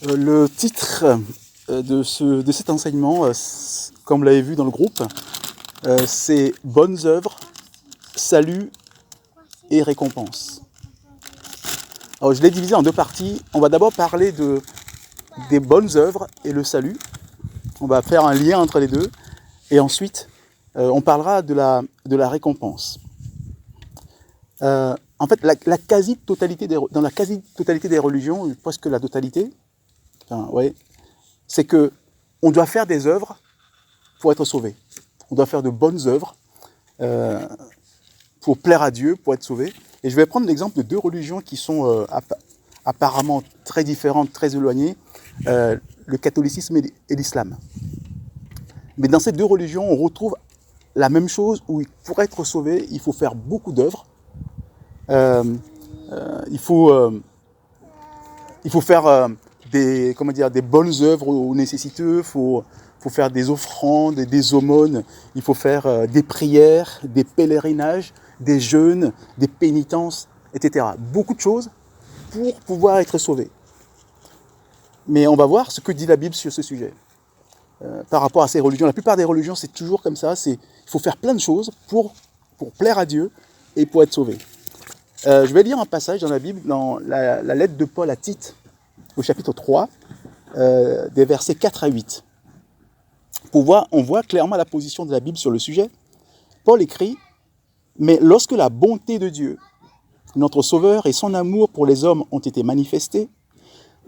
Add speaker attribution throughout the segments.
Speaker 1: Le titre de cet enseignement, comme vous l'avez vu dans le groupe, c'est « Bonnes œuvres, salut et récompense ». Alors je l'ai divisé en deux parties. On va d'abord parler des bonnes œuvres et le salut. On va faire un lien entre les deux. Et ensuite, on parlera de la récompense. En fait, dans la quasi-totalité des religions, presque la totalité, c'est que on doit faire des œuvres pour être sauvé. On doit faire de bonnes œuvres pour plaire à Dieu, pour être sauvé. Et je vais prendre l'exemple de deux religions qui sont apparemment très différentes, très éloignées, le catholicisme et l'islam. Mais dans ces deux religions, on retrouve la même chose où pour être sauvé, il faut faire beaucoup d'œuvres. Il faut faire des bonnes œuvres aux nécessiteux, il faut faire des offrandes, des aumônes, il faut faire des prières, des pèlerinages, des jeûnes, des pénitences, etc. Beaucoup de choses pour pouvoir être sauvé. Mais on va voir ce que dit la Bible sur ce sujet. Par rapport à ces religions, la plupart des religions, c'est toujours comme ça, il faut faire plein de choses pour plaire à Dieu et pour être sauvé. Je vais lire un passage dans la Bible, dans la lettre de Paul à Tite, au chapitre 3, des versets 4 à 8. On voit clairement la position de la Bible sur le sujet. Paul écrit « Mais lorsque la bonté de Dieu, notre Sauveur et son amour pour les hommes ont été manifestés,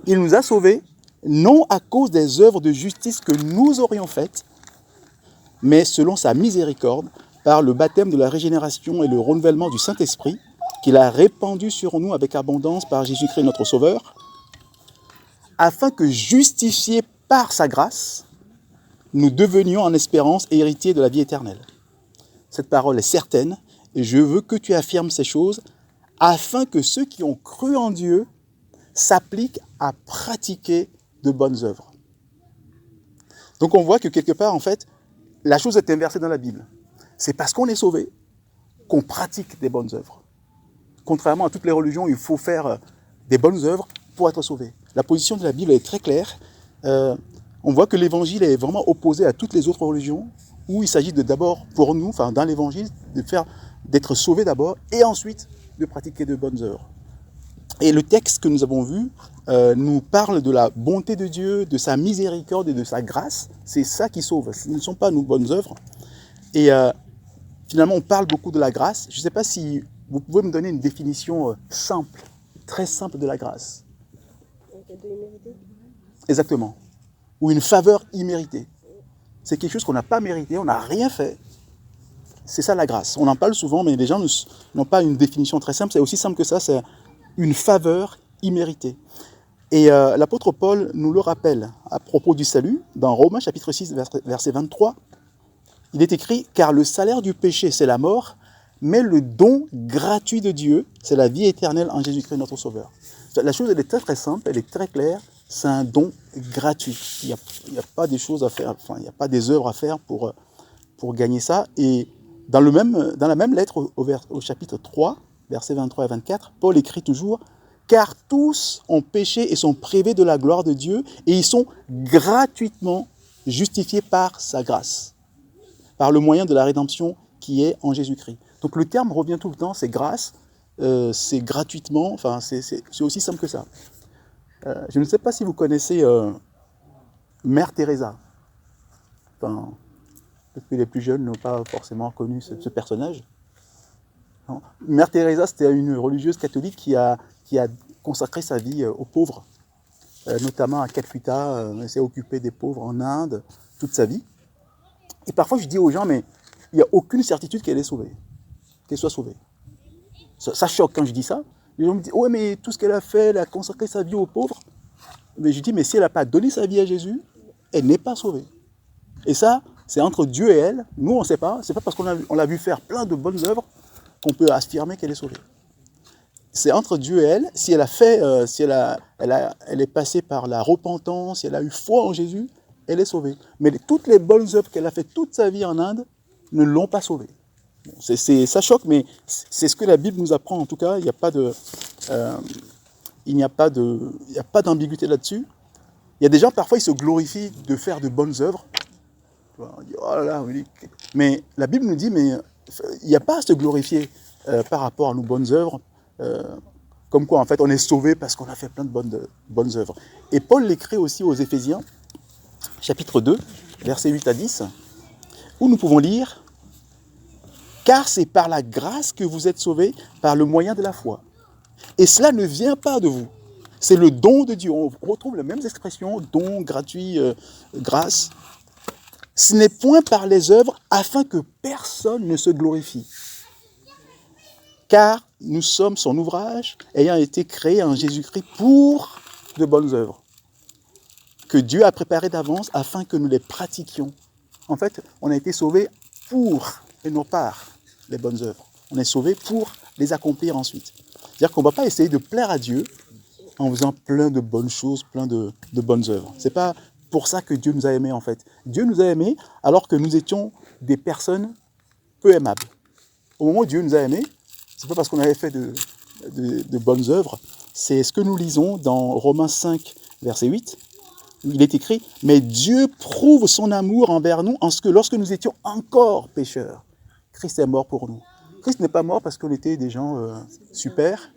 Speaker 1: il nous a sauvés, non à cause des œuvres de justice que nous aurions faites, mais selon sa miséricorde, par le baptême de la régénération et le renouvellement du Saint-Esprit, qu'il a répandu sur nous avec abondance par Jésus-Christ notre Sauveur, afin que, justifiés par sa grâce, nous devenions en espérance héritiers de la vie éternelle. Cette parole est certaine, et je veux que tu affirmes ces choses, afin que ceux qui ont cru en Dieu s'appliquent à pratiquer de bonnes œuvres. » Donc on voit que quelque part, en fait, la chose est inversée dans la Bible. C'est parce qu'on est sauvé qu'on pratique des bonnes œuvres. Contrairement à toutes les religions, il faut faire des bonnes œuvres pour être sauvé. La position de la Bible est très claire. On voit que l'évangile est vraiment opposé à toutes les autres religions, où il s'agit d'abord, pour nous, dans l'évangile, d'être sauvé d'abord, et ensuite de pratiquer de bonnes œuvres. Et le texte que nous avons vu nous parle de la bonté de Dieu, de sa miséricorde et de sa grâce. C'est ça qui sauve, ce ne sont pas nos bonnes œuvres. Et finalement, on parle beaucoup de la grâce. Je ne sais pas si vous pouvez me donner une définition simple, très simple de la grâce.
Speaker 2: Un cadeau immérité.
Speaker 1: Exactement. Ou une faveur imméritée. C'est quelque chose qu'on n'a pas mérité, on n'a rien fait. C'est ça la grâce. On en parle souvent, mais les gens n'ont pas une définition très simple. C'est aussi simple que ça, c'est une faveur imméritée. Et l'apôtre Paul nous le rappelle à propos du salut, dans Romains chapitre 6, verset 23. Il est écrit « Car le salaire du péché, c'est la mort, mais le don gratuit de Dieu, c'est la vie éternelle en Jésus-Christ notre Sauveur. » La chose, elle est très très simple, elle est très claire, c'est un don gratuit. Il n'y a pas des choses à faire, il n'y a pas des œuvres à faire pour gagner ça. Et dans la même lettre, au chapitre 3, versets 23 et 24, Paul écrit toujours « Car tous ont péché et sont privés de la gloire de Dieu, et ils sont gratuitement justifiés par sa grâce, par le moyen de la rédemption qui est en Jésus-Christ. » Donc le terme revient tout le temps, c'est grâce, c'est gratuitement, c'est aussi simple que ça. Je ne sais pas si vous connaissez Mère Teresa. Peut-être que les plus jeunes n'ont pas forcément connu ce personnage. Non. Mère Teresa, c'était une religieuse catholique qui a consacré sa vie aux pauvres, notamment à Calcutta. Elle s'est occupée des pauvres en Inde toute sa vie. Et parfois, je dis aux gens, mais il n'y a aucune certitude qu'elle est sauvée, qu'elle soit sauvée. Ça choque quand je dis ça. Les gens me disent, ouais, mais tout ce qu'elle a fait, elle a consacré sa vie aux pauvres. Mais je dis, mais si elle n'a pas donné sa vie à Jésus, elle n'est pas sauvée. Et ça, c'est entre Dieu et elle. Nous, on ne sait pas. C'est pas parce qu'on l'a vu faire plein de bonnes œuvres qu'on peut affirmer qu'elle est sauvée. C'est entre Dieu et elle. Si elle a fait, elle est passée par la repentance, si elle a eu foi en Jésus, elle est sauvée. Mais toutes les bonnes œuvres qu'elle a fait toute sa vie en Inde ne l'ont pas sauvée. Bon, ça choque, mais c'est ce que la Bible nous apprend. En tout cas, il n'y a pas d'ambiguïté là-dessus. Il y a des gens, parfois, ils se glorifient de faire de bonnes œuvres. On dit, oh là là, oui. Mais la Bible nous dit, mais il n'y a pas à se glorifier par rapport à nos bonnes œuvres. Comme quoi, en fait, on est sauvé parce qu'on a fait plein de bonnes œuvres. Et Paul l'écrit aussi aux Éphésiens, chapitre 2, versets 8 à 10, où nous pouvons lire « Car c'est par la grâce que vous êtes sauvés par le moyen de la foi. Et cela ne vient pas de vous. C'est le don de Dieu. » On retrouve les mêmes expressions, don, gratuit, grâce. « Ce n'est point par les œuvres afin que personne ne se glorifie. Car nous sommes son ouvrage, ayant été créés en Jésus-Christ pour de bonnes œuvres, que Dieu a préparées d'avance afin que nous les pratiquions. » En fait, on a été sauvés pour et non par les bonnes œuvres. On est sauvés pour les accomplir ensuite. C'est-à-dire qu'on ne va pas essayer de plaire à Dieu en faisant plein de bonnes choses, plein de bonnes œuvres. Ce n'est pas pour ça que Dieu nous a aimés en fait. Dieu nous a aimés alors que nous étions des personnes peu aimables. Au moment où Dieu nous a aimés, ce n'est pas parce qu'on avait fait de bonnes œuvres, c'est ce que nous lisons dans Romains 5, verset 8. Il est écrit « Mais Dieu prouve son amour envers nous en ce que lorsque nous étions encore pécheurs, Christ est mort pour nous. » Christ n'est pas mort parce qu'on était des gens super.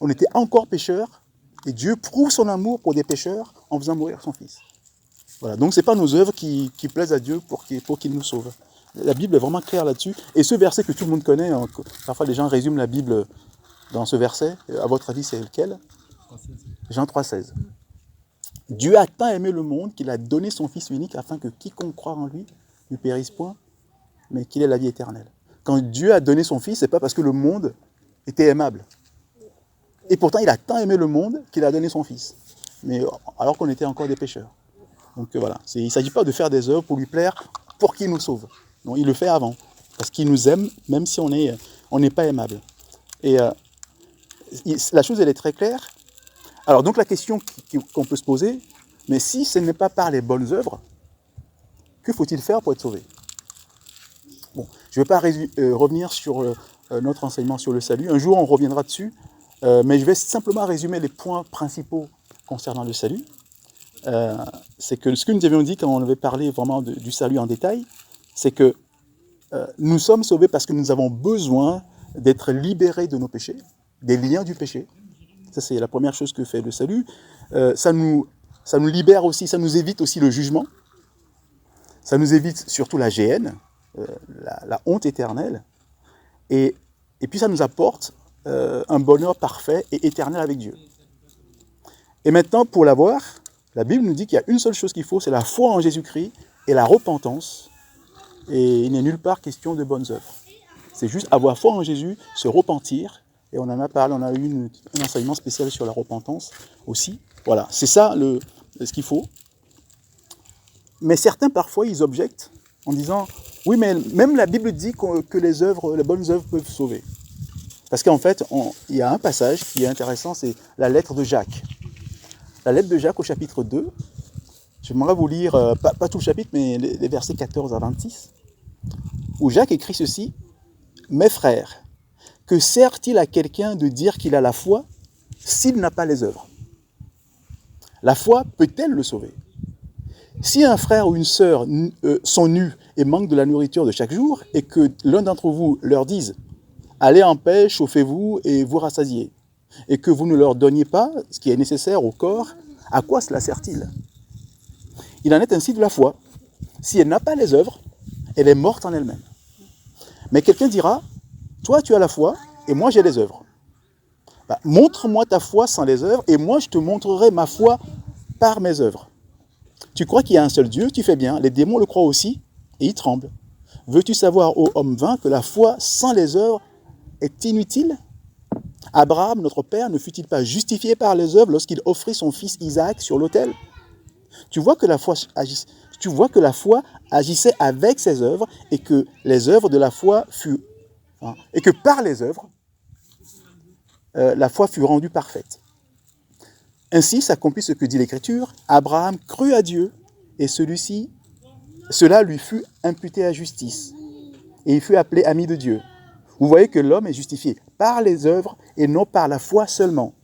Speaker 1: On était encore pécheurs et Dieu prouve son amour pour des pécheurs en faisant mourir son Fils. Voilà. Donc ce n'est pas nos œuvres qui plaisent à Dieu pour qu'il nous sauve. La Bible est vraiment claire là-dessus. Et ce verset que tout le monde connaît, parfois les gens résument la Bible dans ce verset. À votre avis, c'est lequel? Jean 3,16. Dieu a tant aimé le monde qu'il a donné son Fils unique afin que quiconque croit en lui ne périsse point, mais qu'il ait la vie éternelle. Quand Dieu a donné son Fils, ce n'est pas parce que le monde était aimable. Et pourtant, il a tant aimé le monde qu'il a donné son Fils. Mais alors qu'on était encore des pécheurs. Donc voilà, il ne s'agit pas de faire des œuvres pour lui plaire, pour qu'il nous sauve. Non, il le fait avant, parce qu'il nous aime, même si on n'est pas aimable. Et la chose, elle est très claire. Alors donc la question qu'on peut se poser, mais si ce n'est pas par les bonnes œuvres, que faut-il faire pour être sauvé? Bon, je ne vais pas revenir sur notre enseignement sur le salut. Un jour, on reviendra dessus, mais je vais simplement résumer les points principaux concernant le salut. C'est que ce que nous avions dit quand on avait parlé vraiment du salut en détail, c'est que nous sommes sauvés parce que nous avons besoin d'être libérés de nos péchés, des liens du péché. Ça, c'est la première chose que fait le salut. Ça nous libère aussi, ça nous évite aussi le jugement. Ça nous évite surtout la géhenne, la honte éternelle. Et puis ça nous apporte un bonheur parfait et éternel avec Dieu. Et maintenant, pour l'avoir, la Bible nous dit qu'il y a une seule chose qu'il faut, c'est la foi en Jésus-Christ et la repentance. Et il n'est nulle part question de bonnes œuvres. C'est juste avoir foi en Jésus, se repentir. Et on en a parlé, on a eu un enseignement spécial sur la repentance aussi. Voilà, c'est ça ce qu'il faut. Mais certains, parfois, ils objectent en disant « Oui, mais même la Bible dit que les bonnes œuvres peuvent sauver. » Parce qu'en fait, il y a un passage qui est intéressant, c'est la lettre de Jacques. La lettre de Jacques au chapitre 2. J'aimerais vous lire, pas tout le chapitre, mais les versets 14 à 26, où Jacques écrit ceci « Mes frères, que sert-il à quelqu'un de dire qu'il a la foi s'il n'a pas les œuvres? La foi peut-elle le sauver? Si un frère ou une sœur sont nus et manquent de la nourriture de chaque jour, et que l'un d'entre vous leur dise « Allez en paix, chauffez-vous et vous rassasiez », et que vous ne leur donniez pas ce qui est nécessaire au corps, à quoi cela sert-il? Il en est ainsi de la foi. Si elle n'a pas les œuvres, elle est morte en elle-même. Mais quelqu'un dira, toi tu as la foi et moi j'ai les œuvres. Montre-moi ta foi sans les œuvres et moi je te montrerai ma foi par mes œuvres. Tu crois qu'il y a un seul Dieu, tu fais bien, les démons le croient aussi et ils tremblent. Veux-tu savoir, ô homme vain, que la foi sans les œuvres est inutile? Abraham, notre père, ne fut-il pas justifié par les œuvres lorsqu'il offrit son fils Isaac sur l'autel? Tu vois que la foi agissait avec ses œuvres et que les œuvres de la foi et que par les œuvres, la foi fut rendue parfaite. Ainsi s'accomplit ce que dit l'Écriture. Abraham crut à Dieu et cela lui fut imputé à justice. Et il fut appelé ami de Dieu. Vous voyez que l'homme est justifié par les œuvres et non par la foi seulement.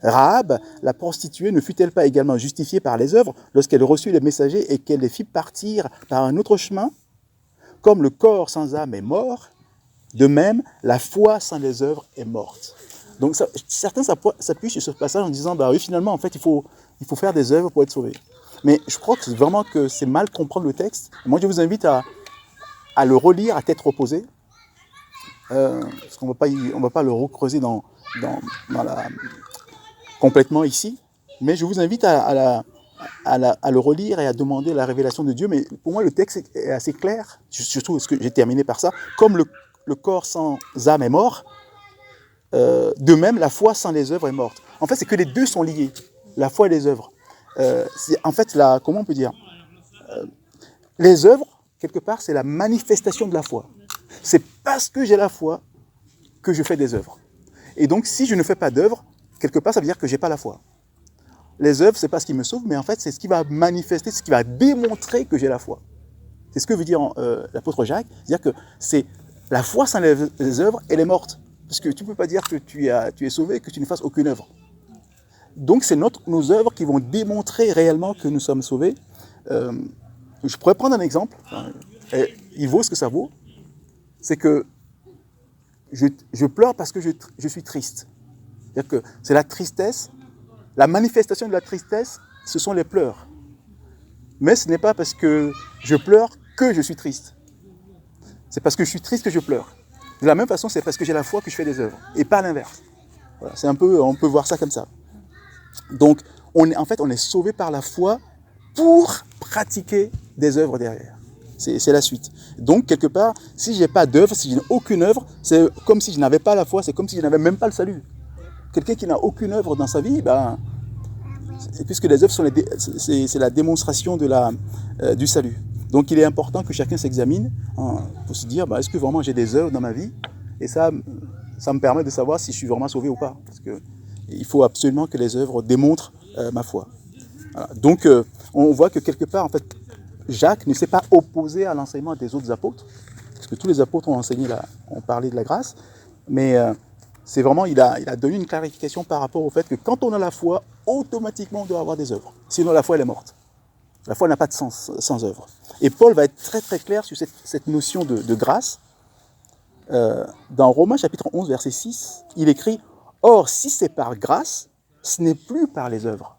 Speaker 1: Rahab, la prostituée, ne fut-elle pas également justifiée par les œuvres lorsqu'elle reçut les messagers et qu'elle les fit partir par un autre chemin? Comme le corps sans âme est mort, de même, la foi sans les œuvres est morte. Donc certains s'appuient sur ce passage en disant, bah oui, finalement, en fait, il faut faire des œuvres pour être sauvé. Mais je crois que vraiment que c'est mal comprendre le texte. Moi, je vous invite à le relire à tête reposée, parce qu'on ne va pas le recreuser complètement ici. Mais je vous invite à le relire et à demander la révélation de Dieu. Mais pour moi, le texte est assez clair, surtout parce que j'ai terminé par ça. Comme le corps sans âme est mort, de même, la foi sans les œuvres est morte. En fait, c'est que les deux sont liés, la foi et les œuvres. En fait, comment on peut dire, les œuvres, quelque part, c'est la manifestation de la foi. C'est parce que j'ai la foi que je fais des œuvres. Et donc, si je ne fais pas d'œuvres, quelque part, ça veut dire que je n'ai pas la foi. Les œuvres, ce n'est pas ce qui me sauve, mais en fait, c'est ce qui va manifester, ce qui va démontrer que j'ai la foi. C'est ce que veut dire l'apôtre Jacques, c'est-à-dire que c'est la foi sans les œuvres, elle est morte. Parce que tu ne peux pas dire que tu es sauvé et que tu ne fasses aucune œuvre. Donc, c'est nos œuvres qui vont démontrer réellement que nous sommes sauvés. Je pourrais prendre un exemple, et il vaut ce que ça vaut. C'est que je pleure parce que je suis triste. C'est-à-dire que c'est la tristesse, la manifestation de la tristesse, ce sont les pleurs. Mais ce n'est pas parce que je pleure que je suis triste. C'est parce que je suis triste que je pleure. De la même façon, c'est parce que j'ai la foi que je fais des œuvres, et pas l'inverse. Voilà, on peut voir ça comme ça. Donc, on est sauvé par la foi pour pratiquer des œuvres derrière. C'est la suite. Donc, quelque part, si je n'ai pas d'œuvre, si je n'ai aucune œuvre, c'est comme si je n'avais pas la foi, c'est comme si je n'avais même pas le salut. Quelqu'un qui n'a aucune œuvre dans sa vie, puisque les œuvres c'est la démonstration du salut. Donc, il est important que chacun s'examine pour se dire, est-ce que vraiment j'ai des œuvres dans ma vie? Et ça me permet de savoir si je suis vraiment sauvé ou pas. Parce qu'il faut absolument que les œuvres démontrent ma foi. Voilà. Donc, on voit que quelque part, en fait, Jacques ne s'est pas opposé à l'enseignement des autres apôtres, parce que tous les apôtres ont parlé de la grâce, mais c'est vraiment, il a donné une clarification par rapport au fait que quand on a la foi, automatiquement on doit avoir des œuvres. Sinon la foi elle est morte. La foi n'a pas de sens sans œuvre. Et Paul va être très très clair sur cette notion de grâce. Dans Romains chapitre 11 verset 6, il écrit « Or si c'est par grâce, ce n'est plus par les œuvres. »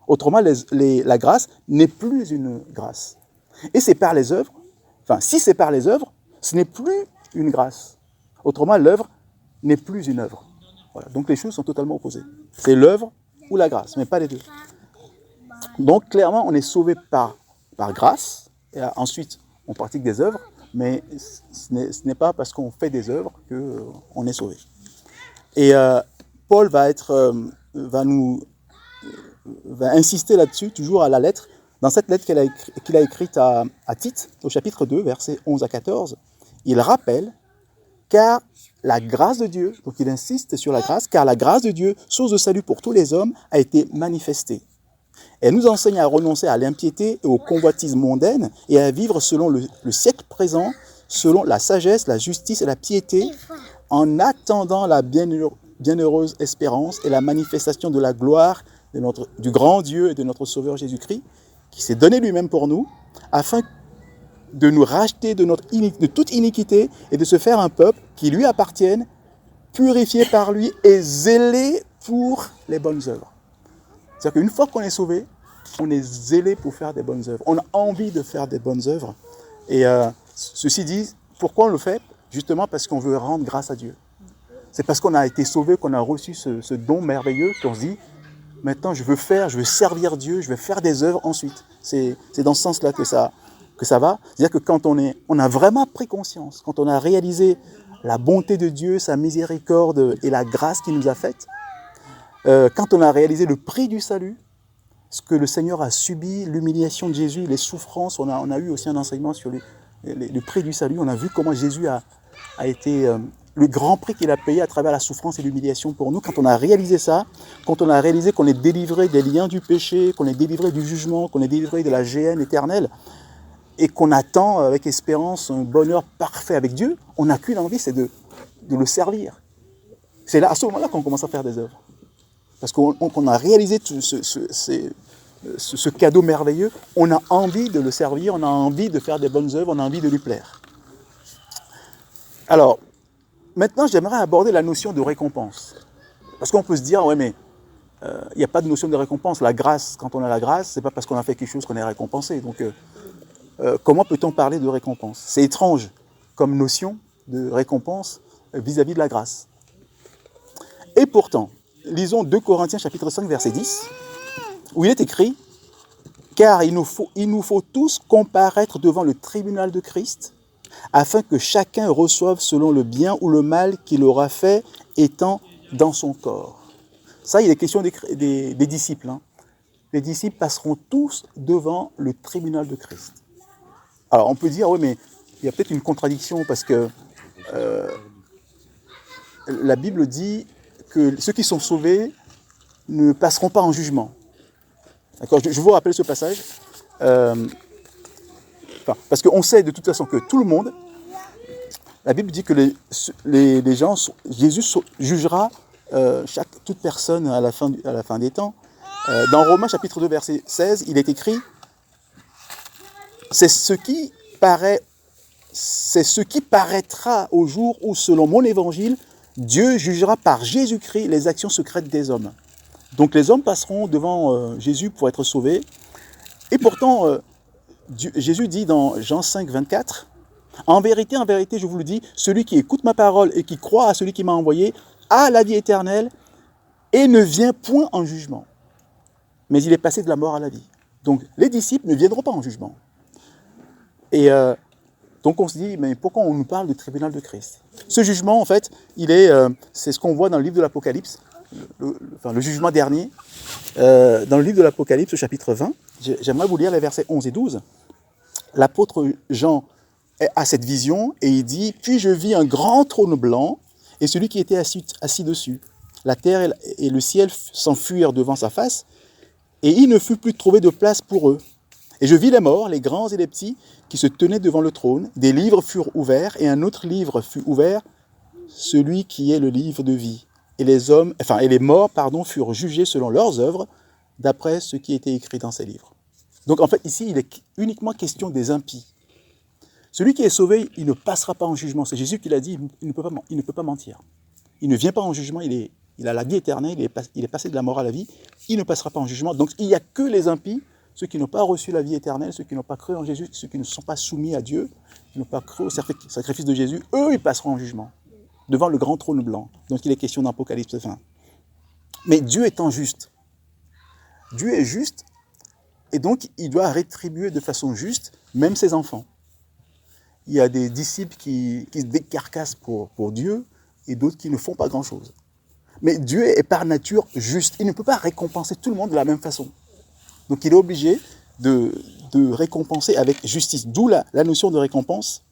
Speaker 1: Autrement, la grâce n'est plus une grâce. Et c'est par les œuvres, si c'est par les œuvres, ce n'est plus une grâce. Autrement, l'œuvre n'est plus une œuvre. Voilà. Donc les choses sont totalement opposées. C'est l'œuvre ou la grâce, mais pas les deux. Donc clairement, on est sauvé par grâce, et ensuite on pratique des œuvres, mais ce n'est pas parce qu'on fait des œuvres qu'on est sauvé. Et Paul va insister là-dessus, toujours à la lettre, dans cette lettre qu'il a écrite à Tite, au chapitre 2, versets 11 à 14, il rappelle, car la grâce de Dieu, donc il insiste sur la grâce, car la grâce de Dieu, source de salut pour tous les hommes, a été manifestée. Elle nous enseigne à renoncer à l'impiété et aux convoitises mondaines et à vivre selon le siècle présent, selon la sagesse, la justice et la piété, en attendant la bienheureuse espérance et la manifestation de la gloire du grand Dieu et de notre Sauveur Jésus-Christ, qui s'est donné lui-même pour nous, afin de nous racheter de toute iniquité et de se faire un peuple qui lui appartienne, purifié par lui et zélé pour les bonnes œuvres. C'est-à-dire qu'une fois qu'on est sauvé, on est zélé pour faire des bonnes œuvres. On a envie de faire des bonnes œuvres. Et ceci dit, pourquoi on le fait? Justement parce qu'on veut rendre grâce à Dieu. C'est parce qu'on a été sauvé, qu'on a reçu ce don merveilleux, qu'on se dit, maintenant je veux servir Dieu, je vais faire des œuvres ensuite. C'est dans ce sens-là que ça va. C'est-à-dire que quand on a vraiment pris conscience, quand on a réalisé la bonté de Dieu, sa miséricorde et la grâce qu'il nous a faite, quand on a réalisé le prix du salut, ce que le Seigneur a subi, l'humiliation de Jésus, les souffrances, on a eu aussi un enseignement sur le prix du salut, on a vu comment Jésus a été le grand prix qu'il a payé à travers la souffrance et l'humiliation pour nous. Quand on a réalisé ça, quand on a réalisé qu'on est délivré des liens du péché, qu'on est délivré du jugement, qu'on est délivré de la géhenne éternelle, et qu'on attend avec espérance un bonheur parfait avec Dieu, on n'a qu'une envie, c'est de le servir. C'est là, à ce moment-là qu'on commence à faire des œuvres. parce qu'on a réalisé ce cadeau merveilleux, on a envie de le servir, on a envie de faire des bonnes œuvres, on a envie de lui plaire. Alors, maintenant, j'aimerais aborder la notion de récompense. Parce qu'on peut se dire, ouais, mais il n'y a pas de notion de récompense. La grâce, quand on a la grâce, c'est pas parce qu'on a fait quelque chose qu'on est récompensé. Donc, comment peut-on parler de récompense? C'est étrange comme notion de récompense vis-à-vis de la grâce. Et pourtant, lisons 2 Corinthiens chapitre 5, verset 10, où il est écrit « Car il nous faut tous comparaître devant le tribunal de Christ, afin que chacun reçoive selon le bien ou le mal qu'il aura fait étant dans son corps. » Ça, il est question des disciples. Hein. Les disciples passeront tous devant le tribunal de Christ. Alors, on peut dire, oui, mais il y a peut-être une contradiction parce que la Bible dit que ceux qui sont sauvés ne passeront pas en jugement. D'accord, je vous rappelle ce passage. Parce qu'on sait de toute façon que tout le monde, la Bible dit que les gens, Jésus jugera toute personne à la fin des temps. Dans Romains chapitre 2 verset 16, il est écrit « C'est ce qui paraîtra au jour où, selon mon évangile, Dieu jugera par Jésus-Christ les actions secrètes des hommes. » Donc les hommes passeront devant Jésus pour être sauvés. Et pourtant, Jésus dit dans Jean 5, 24, « En vérité, je vous le dis, celui qui écoute ma parole et qui croit à celui qui m'a envoyé a la vie éternelle et ne vient point en jugement. Mais il est passé de la mort à la vie. » Donc les disciples ne viendront pas en jugement. Et donc on se dit, mais pourquoi on nous parle du tribunal de Christ? Ce jugement, en fait, c'est ce qu'on voit dans le livre de l'Apocalypse, le jugement dernier, dans le livre de l'Apocalypse, au chapitre 20. J'aimerais vous lire les versets 11 et 12. L'apôtre Jean a cette vision et il dit « Puis je vis un grand trône blanc et celui qui était assis dessus. La terre et le ciel s'enfuirent devant sa face et il ne fut plus trouvé de place pour eux. Et je vis les morts, les grands et les petits, qui se tenaient devant le trône. Des livres furent ouverts et un autre livre fut ouvert, celui qui est le livre de vie. Et les morts furent jugés selon leurs œuvres, d'après ce qui était écrit dans ces livres. » Donc en fait, ici, il est uniquement question des impies. Celui qui est sauvé, il ne passera pas en jugement. C'est Jésus qui l'a dit, il ne peut pas mentir. Il ne vient pas en jugement, il a la vie éternelle, il est passé de la mort à la vie, il ne passera pas en jugement. Donc il n'y a que les impies, ceux qui n'ont pas reçu la vie éternelle, ceux qui n'ont pas cru en Jésus, ceux qui ne sont pas soumis à Dieu, qui n'ont pas cru au sacrifice de Jésus, eux, ils passeront en jugement, devant le grand trône blanc. Donc il est question d'Apocalypse 20. Mais Dieu étant juste, Dieu est juste, et donc il doit rétribuer de façon juste même ses enfants. Il y a des disciples qui se décarcassent pour Dieu, et d'autres qui ne font pas grand-chose. Mais Dieu est par nature juste. Il ne peut pas récompenser tout le monde de la même façon. Donc il est obligé de récompenser avec justice. D'où la notion de récompense.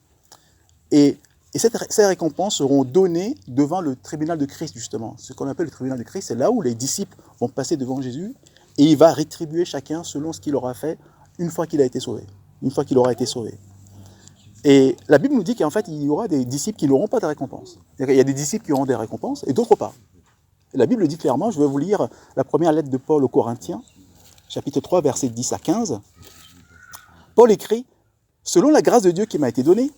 Speaker 1: Et ces récompenses seront données devant le tribunal de Christ, justement. Ce qu'on appelle le tribunal de Christ, c'est là où les disciples vont passer devant Jésus et il va rétribuer chacun selon ce qu'il aura fait une fois qu'il a été sauvé, une fois qu'il aura été sauvé. Et la Bible nous dit qu'en fait, il y aura des disciples qui n'auront pas de récompense. Il y a des disciples qui auront des récompenses et d'autres pas. Et la Bible dit clairement, je vais vous lire la première lettre de Paul aux Corinthiens, chapitre 3, versets 10 à 15. Paul écrit « Selon la grâce de Dieu qui m'a été donnée,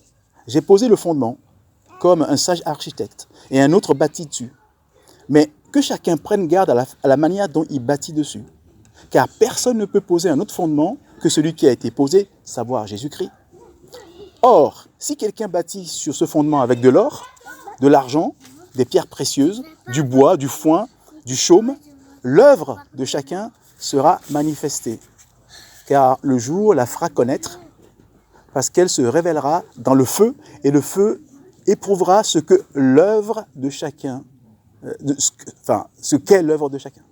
Speaker 1: j'ai posé le fondement, comme un sage architecte, et un autre bâtit dessus. Mais que chacun prenne garde à la manière dont il bâtit dessus. Car personne ne peut poser un autre fondement que celui qui a été posé, savoir Jésus-Christ. Or, si quelqu'un bâtit sur ce fondement avec de l'or, de l'argent, des pierres précieuses, du bois, du foin, du chaume, l'œuvre de chacun sera manifestée. Car le jour la fera connaître, parce qu'elle se révélera dans le feu, et le feu éprouvera ce que l'œuvre de chacun, ce qu'est l'œuvre de chacun.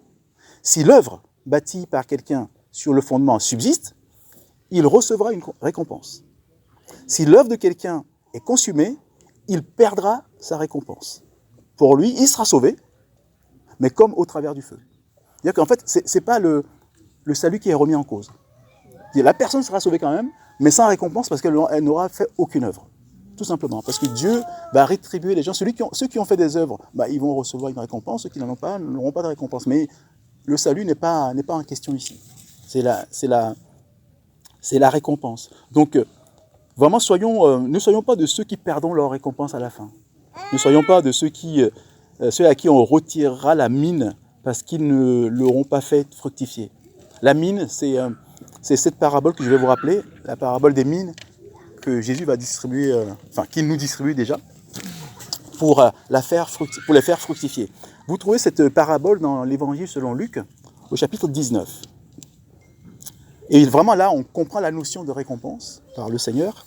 Speaker 1: Si l'œuvre bâtie par quelqu'un sur le fondement subsiste, il recevra une récompense. Si l'œuvre de quelqu'un est consumée, il perdra sa récompense. Pour lui, il sera sauvé, mais comme au travers du feu. C'est-à-dire qu'en fait, ce n'est pas le salut qui est remis en cause. La personne sera sauvée quand même, mais sans récompense parce qu'elle n'aura fait aucune œuvre. Tout simplement. Parce que Dieu va rétribuer les gens. Ceux qui ont fait des œuvres, ils vont recevoir une récompense. Ceux qui n'en ont pas n'auront pas de récompense. Mais le salut n'est pas en question ici. C'est la récompense. Donc, vraiment, ne soyons pas de ceux qui perdront leur récompense à la fin. Ne soyons pas de ceux à qui on retirera la mine parce qu'ils ne l'auront pas fait fructifier. La mine, c'est cette parabole que je vais vous rappeler, la parabole des mines que Jésus va distribuer, qu'il nous distribue déjà, pour les faire fructifier. Vous trouvez cette parabole dans l'Évangile selon Luc, au chapitre 19. Et vraiment là, on comprend la notion de récompense par le Seigneur.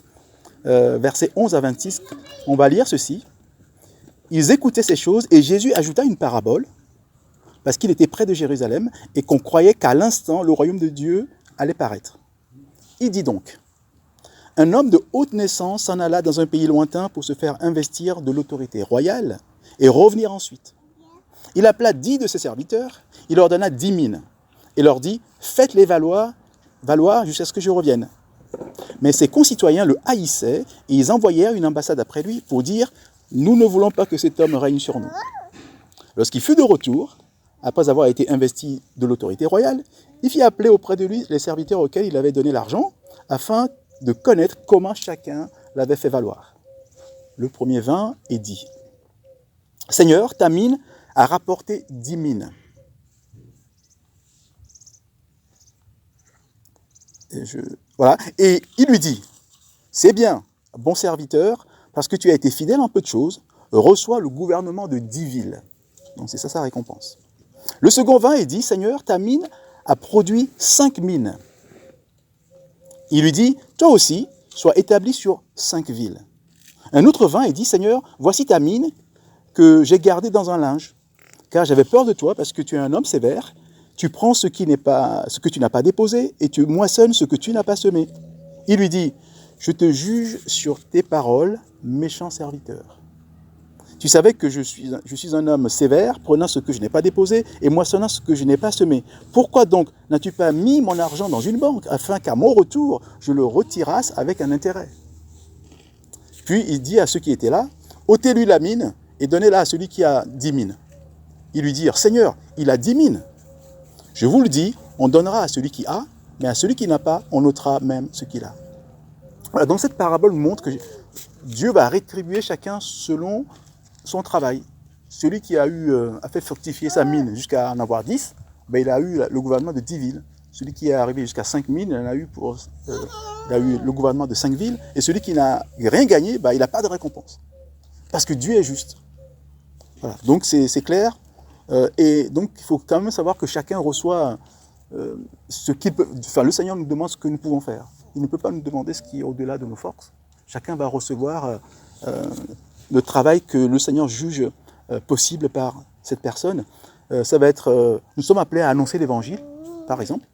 Speaker 1: Versets 11 à 26, on va lire ceci. Ils écoutaient ces choses et Jésus ajouta une parabole parce qu'il était près de Jérusalem et qu'on croyait qu'à l'instant, le royaume de Dieu allait paraître. Il dit donc, un homme de haute naissance s'en alla dans un pays lointain pour se faire investir de l'autorité royale et revenir ensuite. Il appela 10 de ses serviteurs, il leur donna 10 mines et leur dit, faites-les valoir jusqu'à ce que je revienne. Mais ses concitoyens le haïssaient et ils envoyèrent une ambassade après lui pour dire « Nous ne voulons pas que cet homme règne sur nous ». Lorsqu'il fut de retour, après avoir été investi de l'autorité royale, il fit appeler auprès de lui les serviteurs auxquels il avait donné l'argent afin de connaître comment chacun l'avait fait valoir. Le premier vint et dit « Seigneur, ta mine a rapporté 10 mines. » Et il lui dit, c'est bien, bon serviteur, parce que tu as été fidèle en peu de choses, reçois le gouvernement de 10 villes. Donc c'est ça sa récompense. Le second vint et dit, Seigneur, ta mine a produit 5 mines. Il lui dit, toi aussi, sois établi sur 5 villes. Un autre vint et dit, Seigneur, voici ta mine que j'ai gardée dans un linge, car j'avais peur de toi parce que tu es un homme sévère. Tu prends ce que tu n'as pas déposé et tu moissonnes ce que tu n'as pas semé. Il lui dit, je te juge sur tes paroles, méchant serviteur. Tu savais que je suis un homme sévère, prenant ce que je n'ai pas déposé et moissonnant ce que je n'ai pas semé. Pourquoi donc n'as-tu pas mis mon argent dans une banque, afin qu'à mon retour, je le retirasse avec un intérêt? Puis il dit à ceux qui étaient là, ôtez-lui la mine et donnez-la à celui qui a 10 mines. Ils lui dirent, Seigneur, il a 10 mines. Je vous le dis, on donnera à celui qui a, mais à celui qui n'a pas, on ôtera même ce qu'il a. Voilà, donc cette parabole montre que Dieu va rétribuer chacun selon son travail. Celui qui a fait fructifier sa mine jusqu'à en avoir 10, il a eu le gouvernement de 10 villes. Celui qui est arrivé jusqu'à 5 mines, il a eu le gouvernement de 5 villes. Et celui qui n'a rien gagné, il n'a pas de récompense. Parce que Dieu est juste. Voilà, donc c'est clair. Et donc, il faut quand même savoir que chacun reçoit ce qu'il peut. Enfin, le Seigneur nous demande ce que nous pouvons faire. Il ne peut pas nous demander ce qui est au-delà de nos forces. Chacun va recevoir le travail que le Seigneur juge possible par cette personne. Ça va être. Nous sommes appelés à annoncer l'Évangile, par exemple.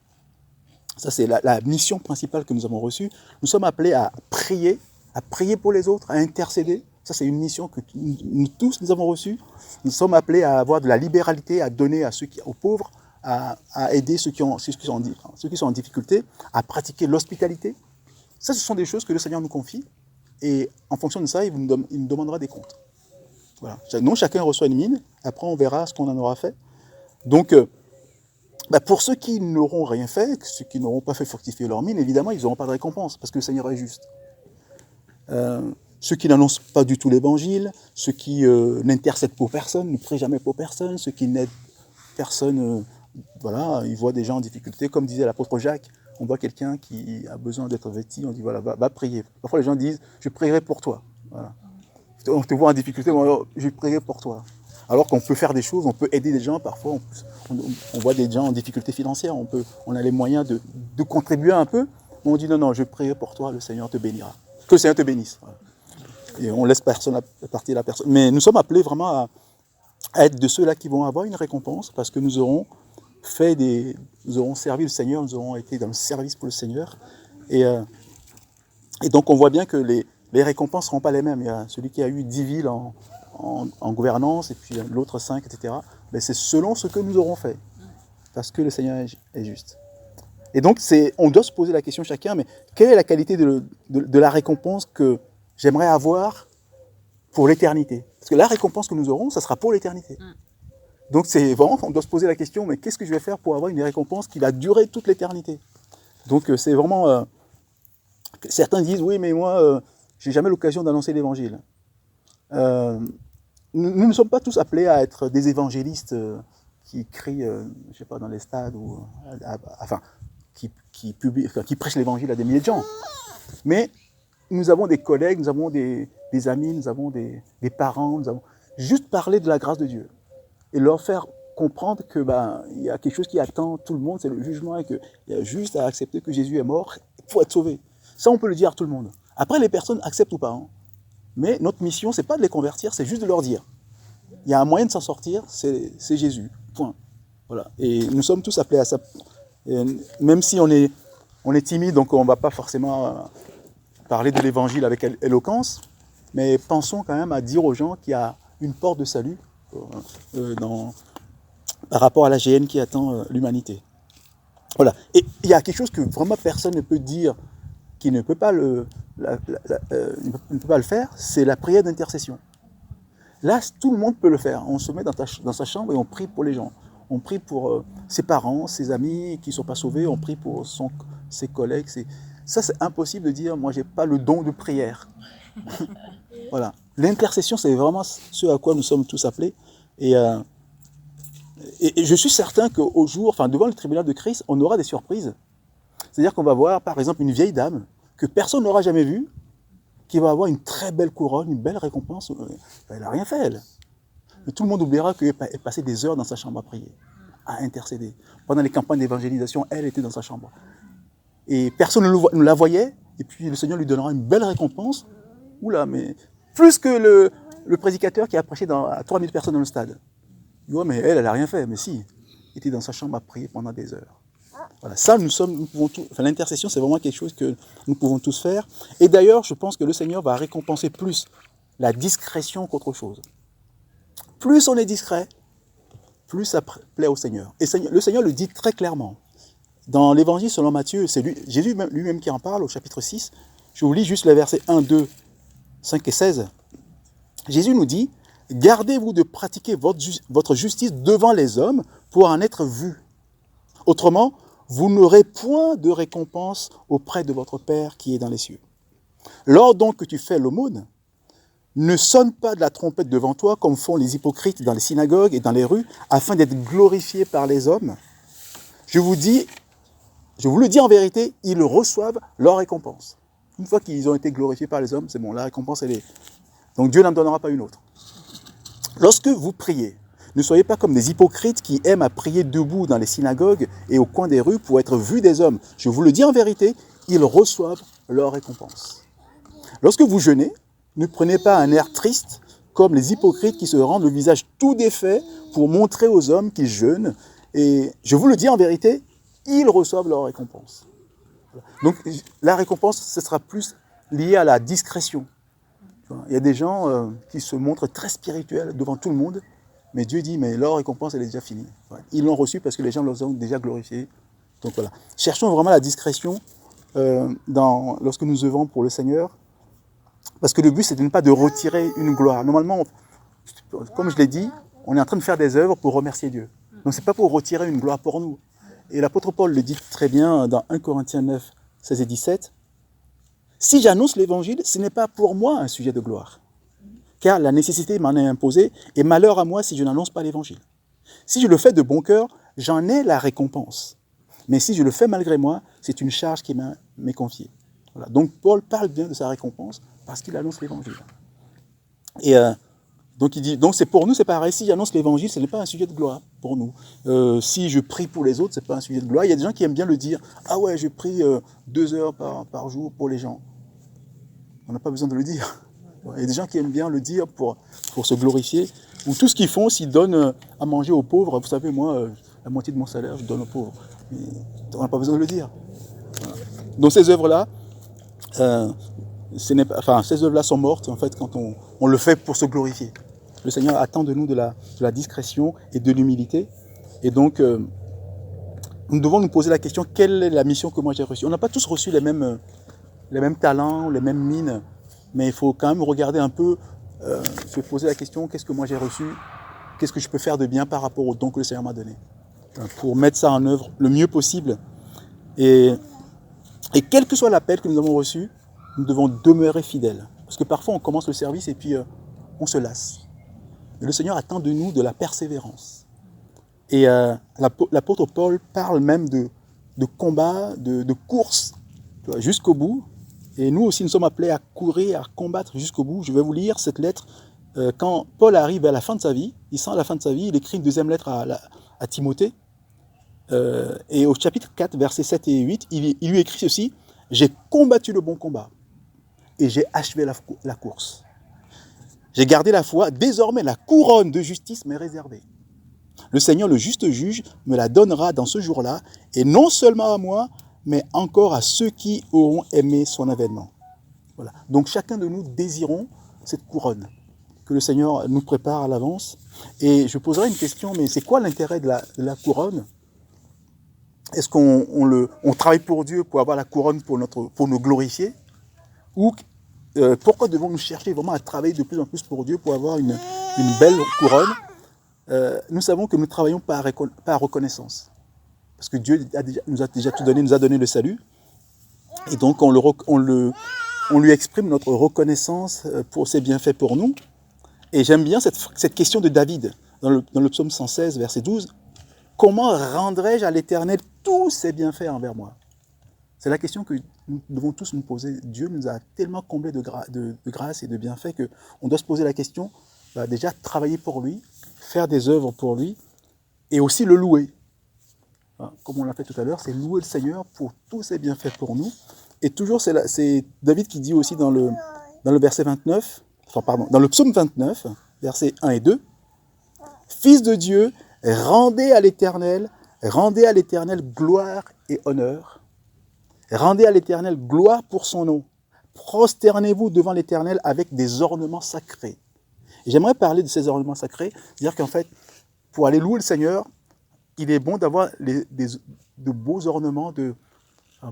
Speaker 1: Ça, c'est la mission principale que nous avons reçue. Nous sommes appelés à prier pour les autres, à intercéder. Ça, c'est une mission que nous tous nous avons reçue. Nous sommes appelés à avoir de la libéralité, à donner aux pauvres, à aider ceux qui sont en difficulté, à pratiquer l'hospitalité. Ça, ce sont des choses que le Seigneur nous confie. Et en fonction de ça, il nous demandera des comptes. Voilà. Donc, chacun reçoit une mine. Après, on verra ce qu'on en aura fait. Donc, pour ceux qui n'auront rien fait, ceux qui n'auront pas fait fructifier leur mine, évidemment, ils n'auront pas de récompense, parce que le Seigneur est juste. Ceux qui n'annoncent pas du tout l'évangile, ceux qui n'intercèdent pour personne, ne prient jamais pour personne, ceux qui n'aident personne, ils voient des gens en difficulté, comme disait l'apôtre Jacques, on voit quelqu'un qui a besoin d'être vêtu, on dit voilà, va prier. Parfois les gens disent, je prierai pour toi. Voilà. On te voit en difficulté, je prierai pour toi. Alors qu'on peut faire des choses, on peut aider des gens, parfois on voit des gens en difficulté financière, on a les moyens de contribuer un peu, mais on dit non, je prierai pour toi, le Seigneur te bénira. Que le Seigneur te bénisse. Voilà. Et on laisse partir la personne. Mais nous sommes appelés vraiment à être de ceux-là qui vont avoir une récompense parce que nous aurons servi le Seigneur, nous aurons été dans le service pour le Seigneur. Et donc on voit bien que les récompenses ne seront pas les mêmes. Il y a celui qui a eu 10 villes en gouvernance et puis l'autre 5, etc. Mais c'est selon ce que nous aurons fait. Parce que le Seigneur est juste. Et donc on doit se poser la question chacun, mais quelle est la qualité de la récompense que j'aimerais avoir pour l'éternité? Parce que la récompense que nous aurons, ça sera pour l'éternité. Donc c'est vraiment, on doit se poser la question, mais qu'est-ce que je vais faire pour avoir une récompense qui va durer toute l'éternité? Donc c'est vraiment... certains disent, oui, mais moi, j'ai jamais l'occasion d'annoncer l'évangile. Nous ne sommes pas tous appelés à être des évangélistes qui crient, je sais pas, dans les stades, ou, enfin, qui prêchent l'évangile à des milliers de gens. Mais nous avons des collègues, nous avons des amis, nous avons des parents, nous avons juste parler de la grâce de Dieu et leur faire comprendre que il y a quelque chose qui attend tout le monde, c'est le jugement, et qu'il y a juste à accepter que Jésus est mort pour être sauvé. Ça, on peut le dire à tout le monde. Après, les personnes acceptent ou pas. Hein. Mais notre mission, c'est pas de les convertir, c'est juste de leur dire. Il y a un moyen de s'en sortir, c'est Jésus. Point. Voilà. Et nous sommes tous appelés à ça. Et même si on est timide, donc on ne va pas forcément parler de l'évangile avec éloquence, mais pensons quand même à dire aux gens qu'il y a une porte de salut par rapport à la GN qui attend l'humanité. Voilà. Et il y a quelque chose que vraiment personne ne peut dire, qui ne peut pas ne peut pas le faire, c'est la prière d'intercession. Là, tout le monde peut le faire. On se met dans sa chambre et on prie pour les gens. On prie pour ses parents, ses amis qui ne sont pas sauvés, on prie pour ses collègues. Ça, c'est impossible de dire, moi, je n'ai pas le don de prière. Voilà. L'intercession, c'est vraiment ce à quoi nous sommes tous appelés. Et je suis certain qu'au jour, enfin, devant le tribunal de Christ, on aura des surprises. C'est-à-dire qu'on va voir, par exemple, une vieille dame que personne n'aura jamais vue, qui va avoir une très belle couronne, une belle récompense. Elle n'a rien fait, elle. Mais tout le monde oubliera qu'elle passait des heures dans sa chambre à prier, à intercéder. Pendant les campagnes d'évangélisation, elle était dans sa chambre. Et personne ne la voyait, et puis le Seigneur lui donnera une belle récompense. Oula, mais plus que le prédicateur qui a prêché à 3000 personnes dans le stade. Il dit, ouais, mais elle n'a rien fait. Mais si, elle était dans sa chambre à prier pendant des heures. Voilà, ça, nous pouvons tous, enfin, l'intercession, c'est vraiment quelque chose que nous pouvons tous faire. Et d'ailleurs, je pense que le Seigneur va récompenser plus la discrétion qu'autre chose. Plus on est discret, plus ça plaît au Seigneur. Et le Seigneur le dit très clairement. Dans l'évangile selon Matthieu, c'est Jésus lui-même qui en parle au chapitre 6. Je vous lis juste les versets 1, 2, 5 et 16. Jésus nous dit, « Gardez-vous de pratiquer votre justice devant les hommes pour en être vus. Autrement, vous n'aurez point de récompense auprès de votre Père qui est dans les cieux. Lors donc que tu fais l'aumône, ne sonne pas de la trompette devant toi comme font les hypocrites dans les synagogues et dans les rues, afin d'être glorifiés par les hommes. Je vous le dis en vérité, ils reçoivent leur récompense. Une fois qu'ils ont été glorifiés par les hommes, c'est bon, la récompense, elle est... Donc Dieu n'en donnera pas une autre. Lorsque vous priez, ne soyez pas comme des hypocrites qui aiment à prier debout dans les synagogues et au coin des rues pour être vus des hommes. Je vous le dis en vérité, ils reçoivent leur récompense. Lorsque vous jeûnez, ne prenez pas un air triste comme les hypocrites qui se rendent le visage tout défait pour montrer aux hommes qu'ils jeûnent. Et je vous le dis en vérité, ils reçoivent leur récompense. Donc la récompense, ce sera plus lié à la discrétion. Il y a des gens qui se montrent très spirituels devant tout le monde, mais Dieu dit, mais leur récompense, elle est déjà finie. Ils l'ont reçue parce que les gens les ont déjà glorifiés. Donc voilà. Cherchons vraiment la discrétion lorsque nous œuvrons pour le Seigneur, parce que le but, c'est de ne pas de retirer une gloire. Normalement, comme je l'ai dit, on est en train de faire des œuvres pour remercier Dieu. Donc ce n'est pas pour retirer une gloire pour nous. Et l'apôtre Paul le dit très bien dans 1 Corinthiens 9, 16 et 17. « Si j'annonce l'évangile, ce n'est pas pour moi un sujet de gloire, car la nécessité m'en est imposée, et malheur à moi si je n'annonce pas l'évangile. Si je le fais de bon cœur, j'en ai la récompense. Mais si je le fais malgré moi, c'est une charge qui m'est confiée. » Voilà. Donc Paul parle bien de sa récompense parce qu'il annonce l'évangile. Et donc il dit, donc c'est pour nous, c'est pareil, si j'annonce l'évangile, ce n'est pas un sujet de gloire pour nous. Si je prie pour les autres, ce n'est pas un sujet de gloire. Il y a des gens qui aiment bien le dire, ah ouais, je prie 2 heures par jour pour les gens. On n'a pas besoin de le dire. Il y a des gens qui aiment bien le dire pour se glorifier. Ou tout ce qu'ils font, s'ils donnent à manger aux pauvres, vous savez, moi, la moitié de mon salaire, je donne aux pauvres. Mais on n'a pas besoin de le dire. Voilà. Donc ces œuvres-là, ces œuvres-là sont mortes en fait quand on le fait pour se glorifier. Le Seigneur attend de nous de la discrétion et de l'humilité. Et donc, nous devons nous poser la question, quelle est la mission que moi j'ai reçue? On n'a pas tous reçu les mêmes talents, les mêmes mines. mais il faut quand même regarder un peu, se poser la question, qu'est-ce que moi j'ai reçu, qu'est-ce que je peux faire de bien par rapport au don que le Seigneur m'a donné, pour mettre ça en œuvre le mieux possible. Et quel que soit l'appel que nous avons reçu, nous devons demeurer fidèles. Parce que parfois on commence le service et puis on se lasse. Et le Seigneur attend de nous de la persévérance. Et l'apôtre Paul parle même de combat, de course jusqu'au bout. Et nous aussi, nous sommes appelés à courir, à combattre jusqu'au bout. Je vais vous lire cette lettre. Quand Paul arrive à la fin de sa vie, il sent à la fin de sa vie, il écrit une deuxième lettre à Timothée. Et au chapitre 4, versets 7 et 8, il lui écrit ceci: « J'ai combattu le bon combat et j'ai achevé la course. J'ai gardé la foi, désormais la couronne de justice m'est réservée. Le Seigneur, le juste juge, me la donnera dans ce jour-là, et non seulement à moi, mais encore à ceux qui auront aimé son avènement. » Voilà. Donc chacun de nous désirons cette couronne que le Seigneur nous prépare à l'avance. Et je poserai une question, mais c'est quoi l'intérêt de la couronne? Est-ce qu'on travaille pour Dieu pour avoir la couronne pour nous glorifier? Ou pourquoi devons-nous chercher vraiment à travailler de plus en plus pour Dieu pour avoir une belle couronne? Nous savons que nous travaillons par reconnaissance. Parce que Dieu nous a déjà tout donné, nous a donné le salut. Et donc on lui exprime notre reconnaissance pour ses bienfaits pour nous. Et j'aime bien cette question de David dans le psaume 116, verset 12. « Comment rendrai-je à l'Éternel tous ses bienfaits envers moi ?» C'est la question que nous devons tous nous poser. Dieu nous a tellement comblés de grâce et de bienfaits qu'on doit se poser la question, déjà travailler pour lui, faire des œuvres pour lui, et aussi le louer. Comme on l'a fait tout à l'heure, c'est louer le Seigneur pour tous ses bienfaits pour nous. Et toujours, c'est David qui dit aussi dans le verset 29, dans le psaume 29, versets 1 et 2, « Fils de Dieu, rendez à l'Éternel gloire et honneur. Rendez à l'Éternel gloire pour son nom. Prosternez-vous devant l'Éternel avec des ornements sacrés. » Et j'aimerais parler de ces ornements sacrés, c'est-à-dire qu'en fait, pour aller louer le Seigneur, il est bon d'avoir de beaux ornements,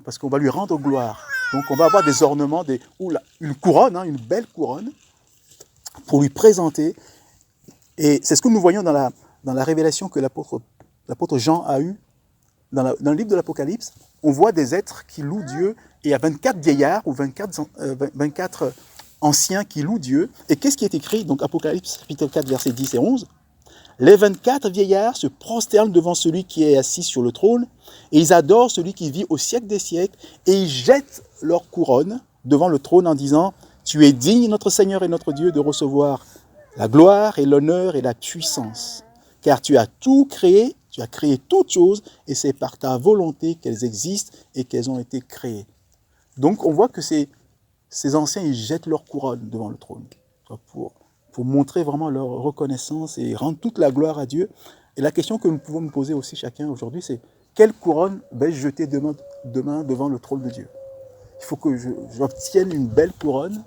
Speaker 1: parce qu'on va lui rendre gloire. Donc on va avoir des ornements, une couronne, une belle couronne, pour lui présenter. Et c'est ce que nous voyons dans la révélation que l'apôtre Jean a eue dans le livre de l'Apocalypse. On voit des êtres qui louent Dieu, et il y a 24 vieillards ou 24 anciens qui louent Dieu. Et qu'est-ce qui est écrit? Donc Apocalypse chapitre 4, versets 10 et 11. « Les 24 vieillards se prosternent devant celui qui est assis sur le trône, et ils adorent celui qui vit au siècle des siècles, et ils jettent leur couronne devant le trône en disant, « Tu es digne, notre Seigneur et notre Dieu, de recevoir la gloire et l'honneur et la puissance, car tu as tout créé, tu as créé toutes choses, et c'est par ta volonté qu'elles existent et qu'elles ont été créées. » Donc on voit que ces anciens, ils jettent leur couronne devant le trône, pour montrer vraiment leur reconnaissance et rendre toute la gloire à Dieu. Et la question que nous pouvons nous poser aussi chacun aujourd'hui, c'est quelle couronne vais-je jeter demain devant le trône de Dieu? Il faut que j'obtienne une belle couronne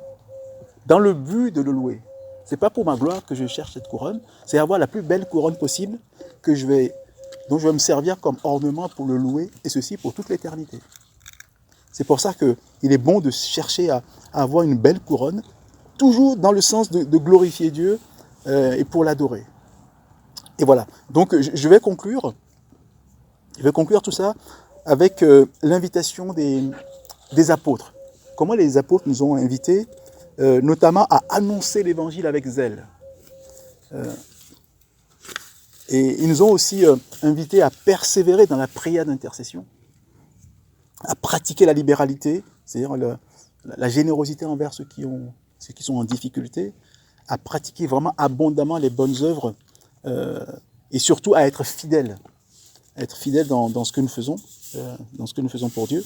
Speaker 1: dans le but de le louer. Ce n'est pas pour ma gloire que je cherche cette couronne, c'est avoir la plus belle couronne possible dont je vais me servir comme ornement pour le louer, et ceci pour toute l'éternité. C'est pour ça qu'il est bon de chercher à avoir une belle couronne, toujours dans le sens de glorifier Dieu et pour l'adorer. Et voilà. Donc je vais conclure tout ça avec l'invitation des apôtres. Comment les apôtres nous ont invités, notamment à annoncer l'évangile avec zèle. Et ils nous ont aussi invités à persévérer dans la prière d'intercession, à pratiquer la libéralité, c'est-à-dire la générosité envers ceux qui sont en difficulté, à pratiquer vraiment abondamment les bonnes œuvres, et surtout à être fidèles dans ce que nous faisons, pour Dieu.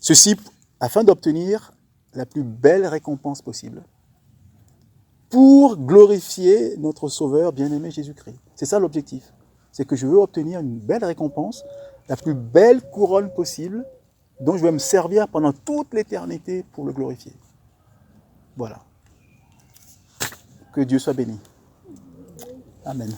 Speaker 1: Ceci afin d'obtenir la plus belle récompense possible pour glorifier notre Sauveur bien-aimé Jésus-Christ. C'est ça l'objectif. C'est que je veux obtenir une belle récompense, la plus belle couronne possible, dont je vais me servir pendant toute l'éternité pour le glorifier. Voilà. Que Dieu soit béni. Amen.